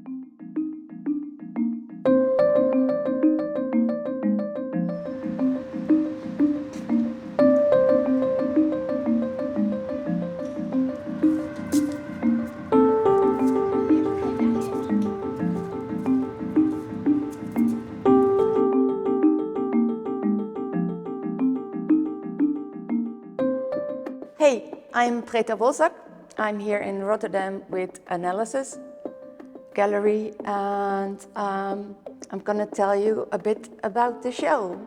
Hey, I'm Preta Wolzak. I'm here in Rotterdam with Analysis Gallery, and I'm going to tell you a bit about the show.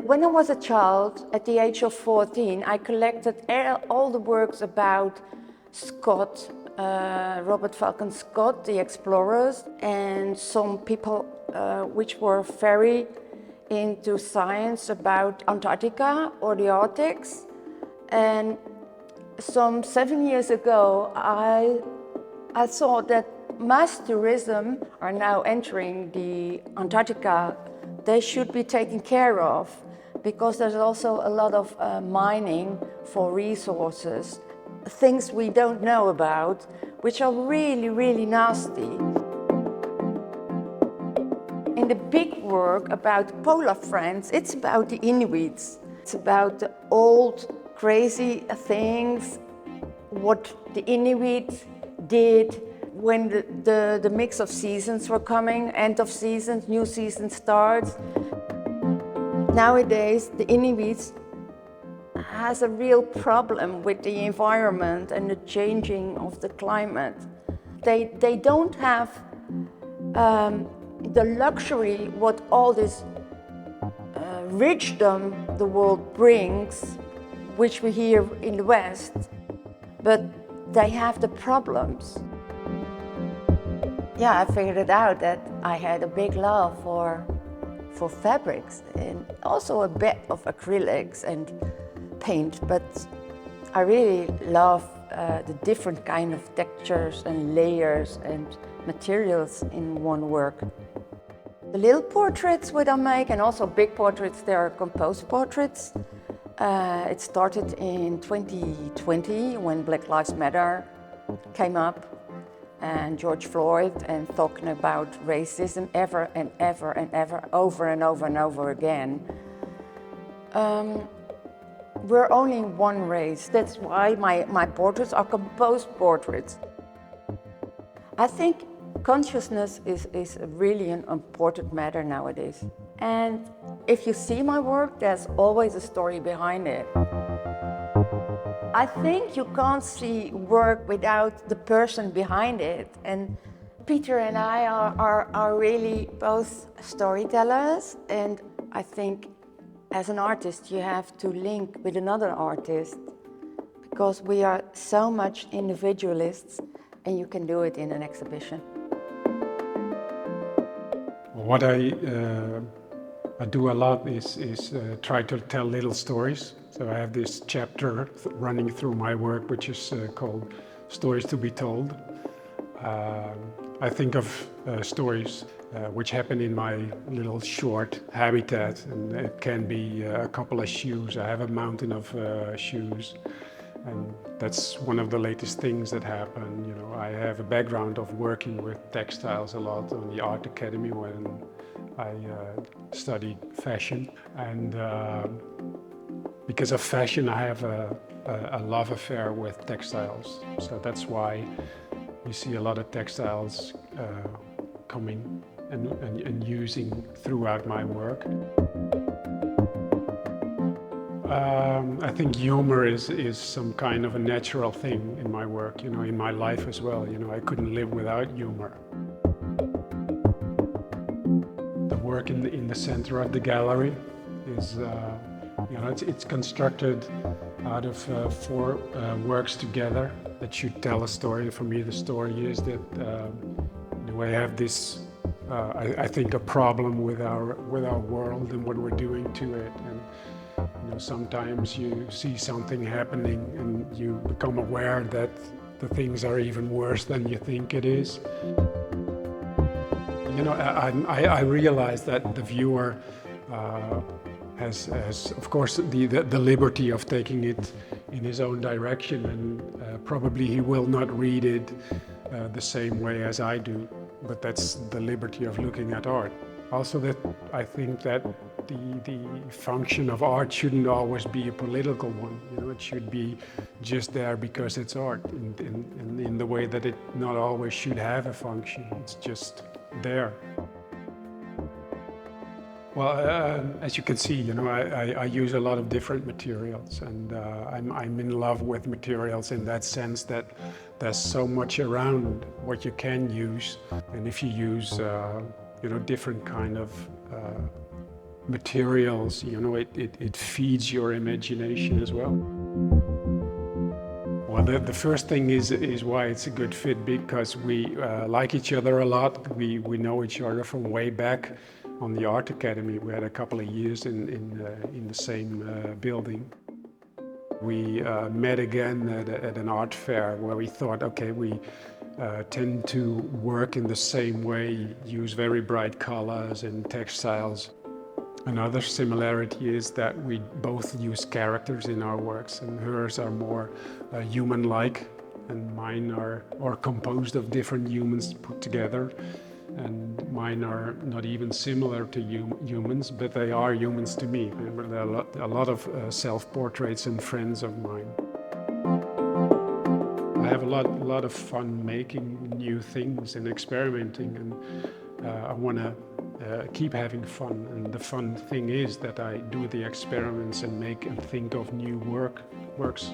When I was a child, at the age of 14, I collected all the works about Scott, Robert Falcon Scott, the explorers, and some people which were very into science about Antarctica or the Arctics. And some 7 years ago, I thought that mass tourism are now entering the Antarctica. They should be taken care of because there's also a lot of mining for resources, things we don't know about, which are really, really nasty. In the big work about polar friends, it's about the Inuits. It's about the old crazy things, what the Inuit did when the mix of seasons were coming, end of season, new season starts. Nowadays, the Inuits has a real problem with the environment and the changing of the climate. They don't have the luxury what all this richdom the world brings, which we hear in the West, but they have the problems. Yeah, I figured it out that I had a big love for fabrics and also a bit of acrylics and paint, but I really love the different kind of textures and layers and materials in one work. The little portraits which I make, and also big portraits, they are composed portraits. It started in 2020 when Black Lives Matter came up and George Floyd, and talking about racism ever and ever and ever, over and over and over again. We're only one race. That's why my portraits are composed portraits. I think consciousness is really an important matter nowadays. And if you see my work, there's always a story behind it. I think you can't see work without the person behind it. And Peter and I are really both storytellers. And I think as an artist, you have to link with another artist because we are so much individualists, and you can do it in an exhibition. What I do a lot is try to tell little stories. So I have this chapter running through my work, which is called Stories to be Told. I think of stories which happen in my little short habitat, and it can be a couple of shoes. I have a mountain of shoes, and that's one of the latest things that happen. You know, I have a background of working with textiles a lot on the Art Academy when I studied fashion, and because of fashion, I have a love affair with textiles. So that's why you see a lot of textiles coming and using throughout my work. I think humor is some kind of a natural thing in my work, you know, in my life as well. You know, I couldn't live without humor. The work in the center of the gallery is, you know, it's constructed out of four works together that should tell a story. For me, the story is that we have this, I think, a problem with our world and what we're doing to it. And you know, sometimes you see something happening and you become aware that the things are even worse than you think it is. You know, I realize that the viewer has of course the liberty of taking it in his own direction, and probably he will not read it the same way as I do, but that's the liberty of looking at art. Also, that I think that the function of art shouldn't always be a political one. You know, it should be just there because it's art, in the way that it not always should have a function. It's just there. Well, as you can see, you know, I use a lot of different materials, and I'm in love with materials in that sense that there's so much around what you can use, and if you use, you know, different kind of materials, you know, it feeds your imagination as well. Well, the first thing is why it's a good fit, because we like each other a lot. We know each other from way back on the art academy. We had a couple of years in the same building. We met again at an art fair where we thought, okay, we tend to work in the same way, use very bright colors and textiles. Another similarity is that we both use characters in our works, and hers are more human-like, and mine are composed of different humans put together. And mine are not even similar to humans, but they are humans to me. There are a lot of self-portraits and friends of mine. I have a lot of fun making new things and experimenting, and I want to keep having fun. And the fun thing is that I do the experiments and make and think of new works.